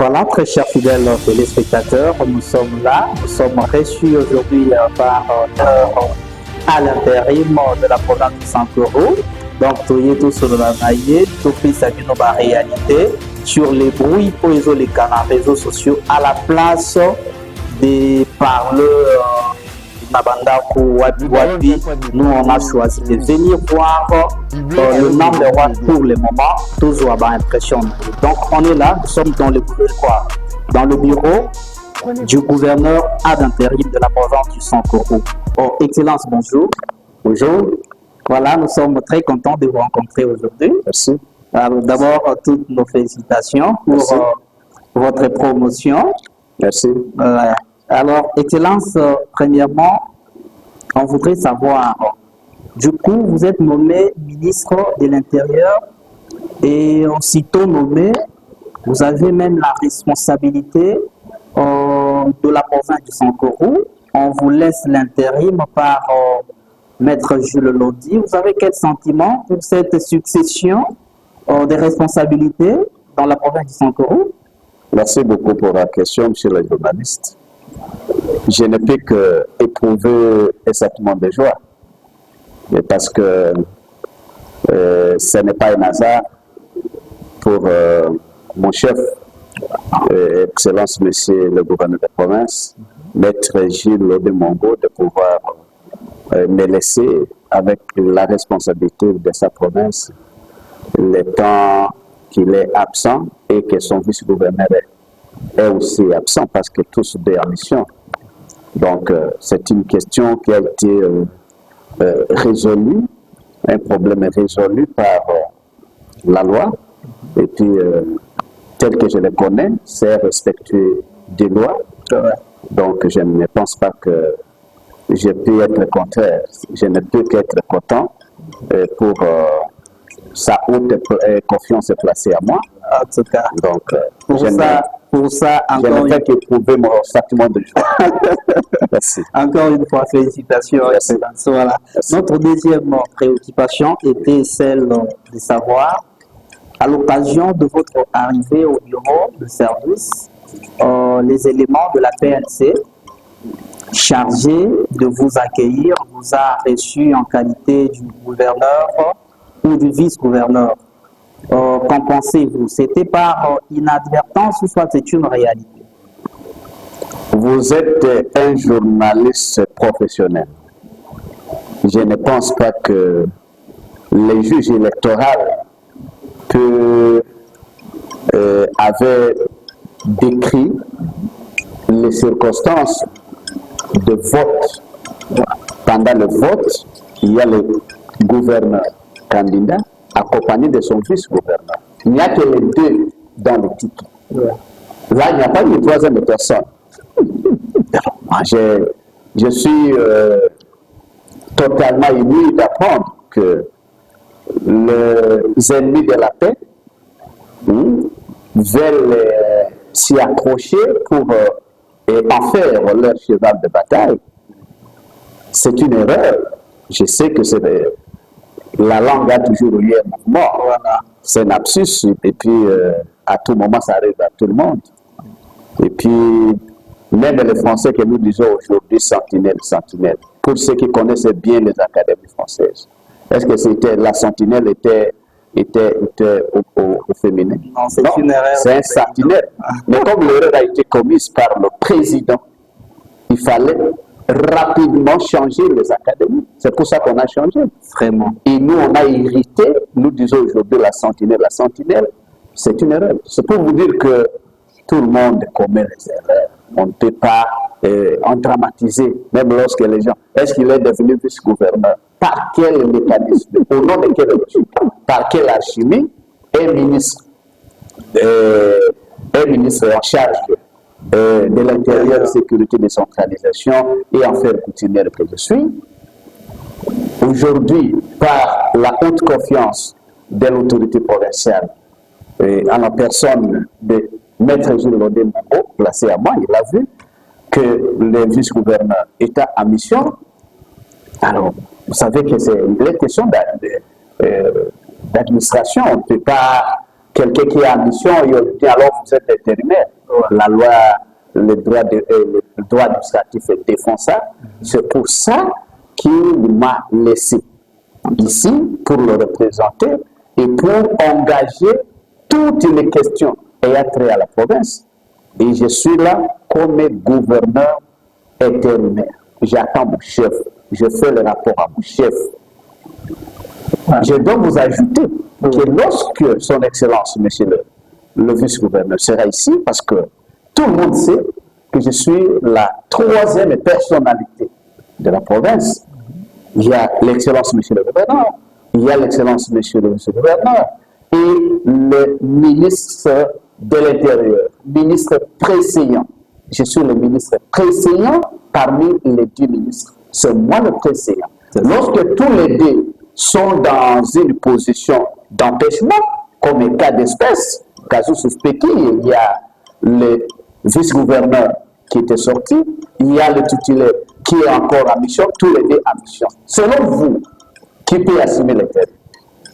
Voilà, très chers fidèles téléspectateurs, nous sommes là, nous sommes reçus aujourd'hui par à l'intérim de la province de Sankoro. Donc, tout sur la naïe, tout fait sa réalité sur les bruits pour les canaux réseaux sociaux à la place des parleurs Nabandaku Wabi. Nous, on a choisi de venir voir le number one pour le moment, toujours à impression. Donc, on est là, nous sommes dans le bureau du gouverneur ad intérim de la province du Sankoro. Oh, Excellence, bonjour. Bonjour. Voilà, nous sommes très contents de vous rencontrer aujourd'hui. Merci. D'abord, toutes nos félicitations pour votre promotion. Merci. Alors, Excellence, premièrement, on voudrait savoir, du coup, vous êtes nommé ministre de l'Intérieur et aussitôt nommé, vous avez même la responsabilité de la province du Sankoro. On vous laisse l'intérim par Maître Jules Lodi. Vous avez quel sentiment pour cette succession des responsabilités dans la province du Sankoro? Merci beaucoup pour la question, monsieur le journaliste. Je ne peux que éprouver exactement de joie, parce que ce n'est pas un hasard pour mon chef, Excellence monsieur le gouverneur de province, Maître Gilles Lodi Mongo, de pouvoir me laisser avec la responsabilité de sa province le temps qu'il est absent et que son vice-gouverneur est aussi absent parce que tous deux en mission. Donc, c'est une question qui a été résolue, un problème résolu par la loi. Et puis, tel que je le connais, c'est respectuer des lois. Donc, je ne pense pas que je peux être contraire. Je ne peux qu'être content pour sa haute confiance placée à moi. En tout cas, donc, pour ça, je ne fais qu'éprouver mon sentiment de joie. Merci. Encore une fois, félicitations. Voilà. Notre deuxième préoccupation était celle de savoir, à l'occasion de votre arrivée au bureau de service, les éléments de la PNC chargés de vous accueillir vous a reçu en qualité du gouverneur ou du vice-gouverneur. Qu'en pensez-vous? C'était par inadvertance ou soit c'est une réalité? Vous êtes un journaliste professionnel. Je ne pense pas que les juges électoraux avaient décrit les circonstances de vote. Pendant le vote, il y a le gouverneur candidat accompagné de son vice-gouverneur. Il n'y a que les deux dans le titre. Là, il n'y a pas de troisième personne. Je suis totalement ému d'apprendre que les ennemis de la paix veulent s'y accrocher pour en faire leur cheval de bataille. C'est une erreur. Je sais que c'est la langue a toujours eu un mouvement. Voilà. C'est un lapsus. Et puis, à tout moment, ça arrive à tout le monde. Et puis, même les Français que nous disons aujourd'hui, sentinelle, sentinelle. Pour ceux qui connaissent bien les académies françaises, est-ce que c'était la sentinelle était au féminin? Non, c'est une erreur. C'est un sentinelle. Mais comme l'erreur a été commise par le président, il fallait rapidement changer les académies. C'est pour ça qu'on a changé. Vraiment. Et nous, on a hérité, nous disons aujourd'hui la sentinelle, c'est une erreur. C'est pour vous dire que tout le monde commet les erreurs. On ne peut pas en dramatiser, même lorsque les gens... Est-ce qu'il est devenu vice-gouverneur? Par quel mécanisme? Au nom de quel résultat? Par quelle alchimie? Un ministre en charge de l'intérieur, sécurité, décentralisation et affaires coutumières que je suis, aujourd'hui, par la haute confiance de l'autorité provinciale, en la personne de Maître Gilles Lodi Mongo, placé à moi, il a vu que le vice-gouverneur était en mission. Alors, vous savez que c'est une question d'administration. On ne peut pas quelqu'un qui est en mission et on lui dit alors vous êtes intérimaire. La loi, le droit administratif défend ça. C'est pour ça qu'il m'a laissé ici pour le représenter et pour engager toutes les questions ayant trait à la province. Et je suis là comme gouverneur intérimaire. J'attends mon chef. Je fais le rapport à mon chef. Je dois vous ajouter que lorsque son Excellence, monsieur le vice-gouverneur, sera ici, parce que tout le monde sait que je suis la troisième personnalité de la province. Il y a l'Excellence, monsieur le gouverneur, il y a l'Excellence, monsieur le vice-gouverneur, et le ministre de l'Intérieur, ministre préséant. Je suis le ministre préséant parmi les 10 ministres. C'est moi le préséant. Lorsque tous les deux sont dans une position d'empêchement, comme un cas d'espèce, casus suspecti, il y a le vice-gouverneur qui était sorti, il y a le titulaire qui est encore en mission, tous les deux en mission. Selon vous, qui peut assumer les termes?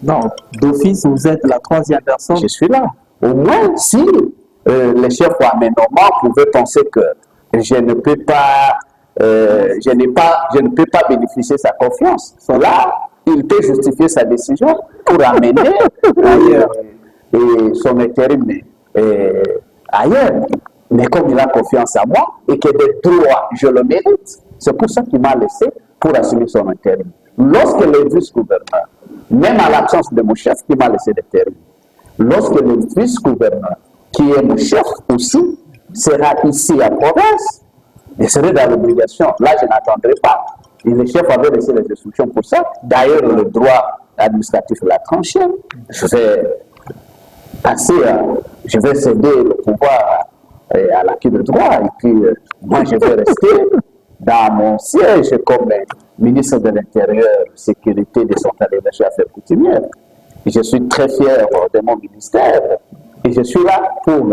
Non, d'office, vous êtes la troisième personne. Je suis là. Au moins, si le chef Kwame Nkrumah pouvait penser que je ne peux pas, je ne peux pas bénéficier de sa confiance, là, il peut justifier sa décision pour amener son intérim ailleurs. Mais comme il a confiance en moi et que des droits, je le mérite, c'est pour ça qu'il m'a laissé pour assumer son intérim. Lorsque le vice-gouverneur, même à l'absence de mon chef qui m'a laissé l'intérim, lorsque le vice-gouverneur, qui est mon chef aussi, sera ici à province, je serai dans l'obligation. Là, je n'attendrai pas. Et le chef avait laissé les instructions pour ça. D'ailleurs, le droit administratif l'a tranché. Je vais je vais céder le pouvoir à l'acquis de droit. Et puis, moi, je vais rester dans mon siège comme ministre de l'Intérieur, Sécurité, Décentralisation et Affaires coutumières. Et je suis très fier de mon ministère. Et je suis là pour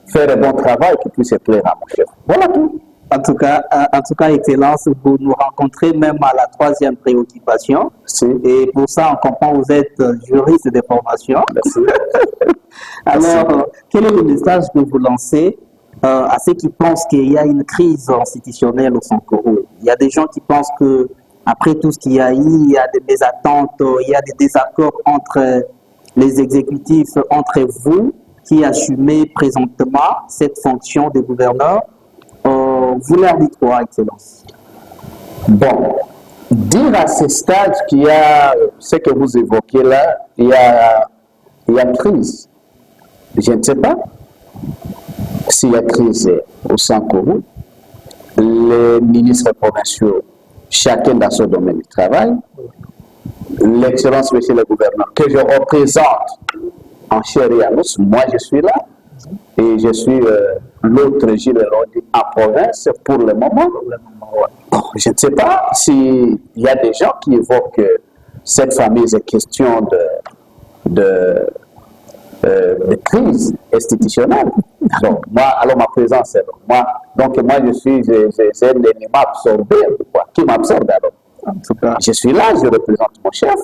faire un bon travail qui puisse plaire à mon chef. Voilà tout. En tout cas, Excellence, vous nous rencontrez même à la troisième préoccupation. Si. Et pour ça, on comprend que vous êtes juriste de formation. Merci. Alors, quel est le message que vous lancez à ceux qui pensent qu'il y a une crise institutionnelle au Sankoro? Il y a des gens qui pensent que après tout ce qu'il y a eu, il y a des mésattentes, il y a des désaccords entre les exécutifs, entre vous qui assumez présentement cette fonction de gouverneur. Vous leur dites quoi, Excellence? Bon, dire à ce stade qu'il y a ce que vous évoquez là, il y a crise. Je ne sais pas s'il y a crise au Sankoro. Les ministres provinciaux, chacun dans son domaine du travail, l'Excellence, monsieur le gouverneur, que je représente en chair et en os, moi je suis là, et je suis l'autre Gilles Lodi en province pour le moment. Bon, je ne sais pas s'il y a des gens qui évoquent cette fameuse question de crise institutionnelle. Donc, alors ma présence est moi. Donc moi j'ai un élément absorbé, qui m'absorbe alors. En tout cas, je suis là, je représente mon chef,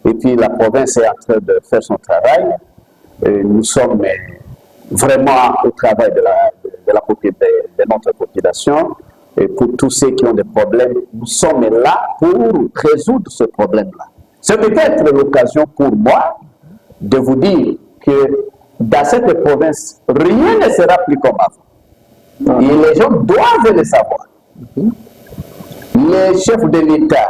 et puis la province est en train de faire son travail. Nous sommes vraiment au travail de notre population. Et pour tous ceux qui ont des problèmes, nous sommes là pour résoudre ce problème-là. C'est peut-être l'occasion pour moi de vous dire que dans cette province, rien ne sera plus comme avant. Et les gens doivent le savoir. Le chef de l'État,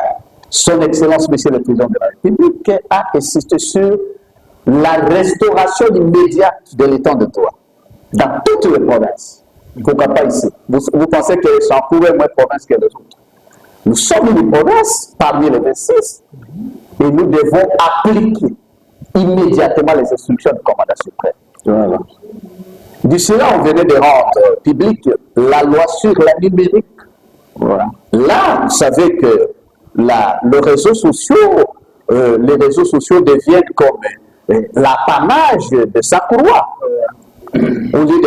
son Excellence, Monsieur le Président de la République, a insisté sur la restauration immédiate de l'état de droit dans toutes les provinces. Pourquoi pas ici? Vous pensez que Sankoro est moins province que les autres? Nous sommes une province parmi les 26 et nous devons appliquer immédiatement les instructions du commandant suprême. Voilà. D'ici là, on venait de rendre publique la loi sur la numérique. Voilà. Là, vous savez que les réseaux sociaux deviennent comme l'apanage de Sankorois. Au lieu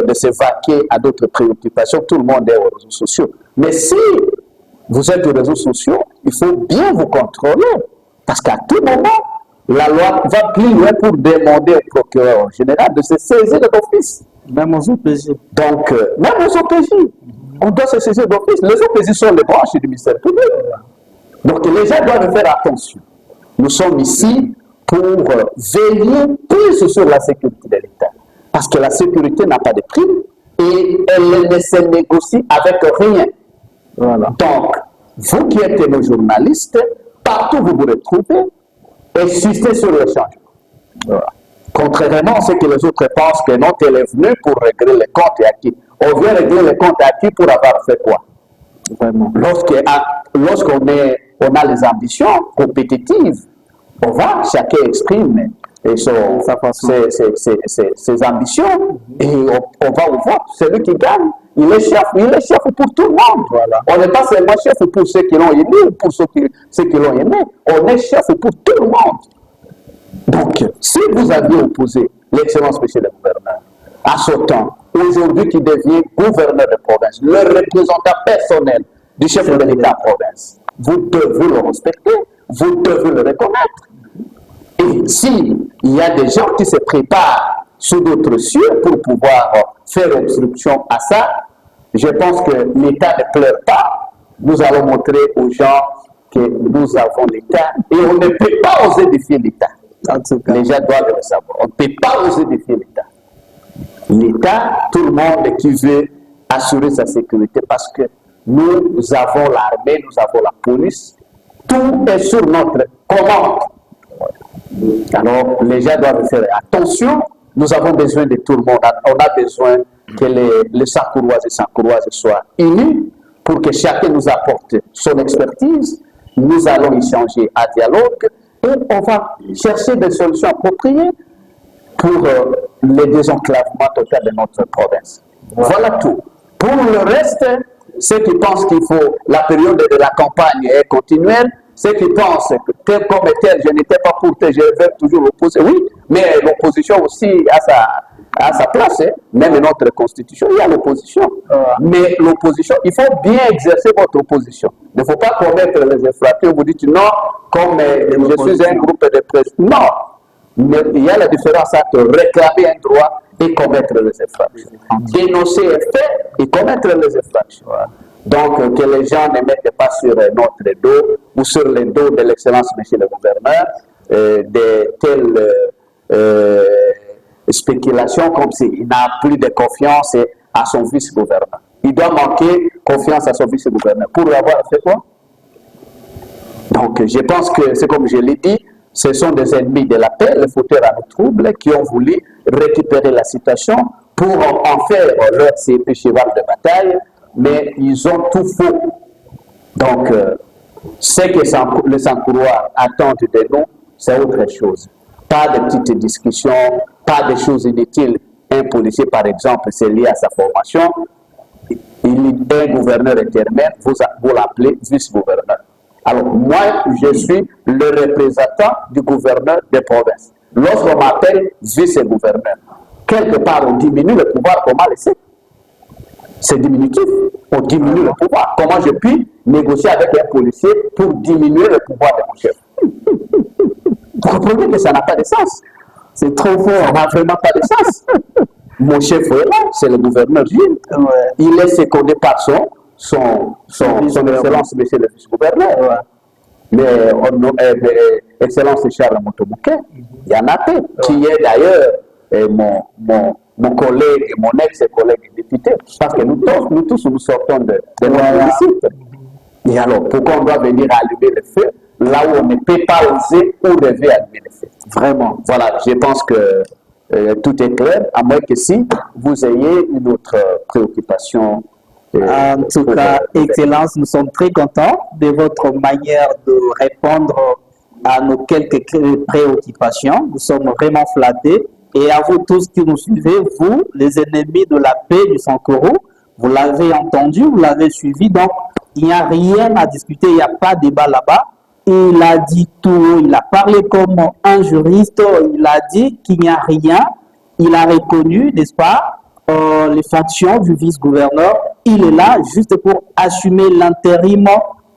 de se vaquer à d'autres préoccupations, tout le monde est aux réseaux sociaux. Mais si vous êtes aux réseaux sociaux, il faut bien vous contrôler. Parce qu'à tout moment, la loi va plus loin pour demander au procureur général de se saisir d'office. Même aux OPJ. Donc, même aux OPJ, on doit se saisir d'office. Les OPJ sont les branches du ministère public. Donc, les gens doivent faire attention. Nous sommes ici pour veiller plus sur la sécurité de l'État. Parce que la sécurité n'a pas de prix et elle ne se négocie avec rien. Voilà. Donc, vous qui êtes nos journalistes, partout où vous vous retrouvez, insistez sur le changement. Voilà. Contrairement à ce que les autres pensent que non, elle est venue pour régler les comptes et acquis. On vient régler les comptes acquis pour avoir fait quoi? Lorsqu'on a les ambitions compétitives, on va, chacun exprime ses ambitions et on va au vote. Celui qui gagne, il est chef pour tout le monde. Voilà. On n'est pas seulement chef pour ceux qui l'ont élu ou pour ceux qui l'ont aimé, on est chef pour tout le monde. Donc, si vous aviez opposé l'excellence, monsieur le gouverneur, à ce temps, aujourd'hui qui devient gouverneur de province, le représentant personnel du chef de l'État province, vous devez le respecter, vous devez le reconnaître. Et s'il y a des gens qui se préparent sous d'autres cieux pour pouvoir faire obstruction à ça, je pense que l'État ne pleure pas. Nous allons montrer aux gens que nous avons l'État et on ne peut pas oser défier l'État. Les gens doivent le savoir. On ne peut pas oser défier l'État. L'État, tout le monde qui veut assurer sa sécurité parce que nous avons l'armée, nous avons la police, tout est sur notre commande. Alors, les gens doivent faire attention. Nous avons besoin de tout le monde. On a besoin que les Sankouroises et Sankouroises soient unis pour que chacun nous apporte son expertise. Nous allons échanger à dialogue et on va chercher des solutions appropriées pour le désenclavement total de notre province. Voilà tout. Pour le reste, ceux qui pensent qu'il faut la période de la campagne est continuelle, ceux qui pensent que tel comme tel, je n'étais pas pour tel, je vais toujours l'opposer. Oui, mais l'opposition aussi a sa place. Hein. Même dans notre constitution, il y a l'opposition. Mais l'opposition, il faut bien exercer votre opposition. Il ne faut pas commettre les infractions. Vous dites non, comme je suis un groupe de presse. Non. Mais il y a la différence entre réclamer un droit et commettre les infractions. Dénoncer un fait et commettre les infractions. Donc, que les gens ne mettent pas sur notre dos ou sur le dos de l'excellence, monsieur le gouverneur, de telles spéculations comme s'il n'a plus de confiance à son vice-gouverneur. Il doit manquer confiance à son vice-gouverneur. Pour avoir fait quoi? Donc, je pense que c'est comme je l'ai dit, ce sont des ennemis de la paix, les fauteurs à nos troubles, qui ont voulu récupérer la situation pour en faire leur cheval de bataille, mais ils ont tout faux. Donc, ce que les Sankourois attendent de nous, c'est autre chose. Pas de petites discussions, pas de choses inutiles. Un policier, par exemple, c'est lié à sa formation. Il est un gouverneur intérimaire, vous l'appelez vice-gouverneur. Alors, moi, je suis le représentant du gouverneur des provinces. Lorsqu'on m'appelle vice-gouverneur, quelque part, on diminue le pouvoir, comment laisser? C'est diminutif. On diminue le pouvoir. Comment je puis négocier avec un policier pour diminuer le pouvoir de mon chef? Vous comprenez que ça n'a pas de sens. C'est trop fort. Ça n'a vraiment pas de sens. Mon chef est là, c'est le gouverneur Gilles. Ouais. Il est secondé par son excellence, monsieur le vice-gouverneur. Mais excellence Charles Motomouké, il y en a peu, qui est d'ailleurs mon collègue, mon ex-collègue député, parce que nous tous nous sortons de nos municipes. Et alors, pourquoi on doit venir allumer le feu là où on ne peut pas oser ou rêver allumer le feu? Vraiment. Voilà, je pense que tout est clair, à moins que si vous ayez une autre préoccupation. En tout cas, Excellence, nous sommes très contents de votre manière de répondre à nos quelques préoccupations. Nous sommes vraiment flattés. Et à vous tous qui nous suivez, vous, les ennemis de la paix du Sankourou, vous l'avez entendu, vous l'avez suivi. Donc, il n'y a rien à discuter, il n'y a pas de débat là-bas. Il a dit tout, il a parlé comme un juriste, il a dit qu'il n'y a rien. Il a reconnu, n'est-ce pas, les fonctions du vice-gouverneur. Il est là juste pour assumer l'intérim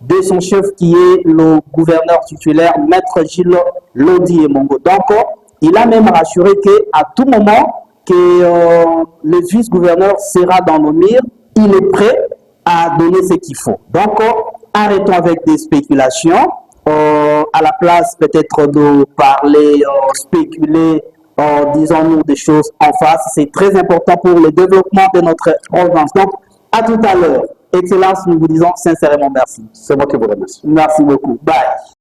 de son chef qui est le gouverneur titulaire, Maître Gilles Lodi et Mongo. Donc, il a même rassuré qu'à tout moment que le vice-gouverneur sera dans nos murs, il est prêt à donner ce qu'il faut. Donc, arrêtons avec des spéculations. À la place peut-être de parler, spéculer, disons-nous des choses en face. C'est très important pour le développement de notre province. Donc, à tout à l'heure. Excellence, nous vous disons sincèrement merci. C'est moi qui vous remercie. Merci beaucoup. Bye.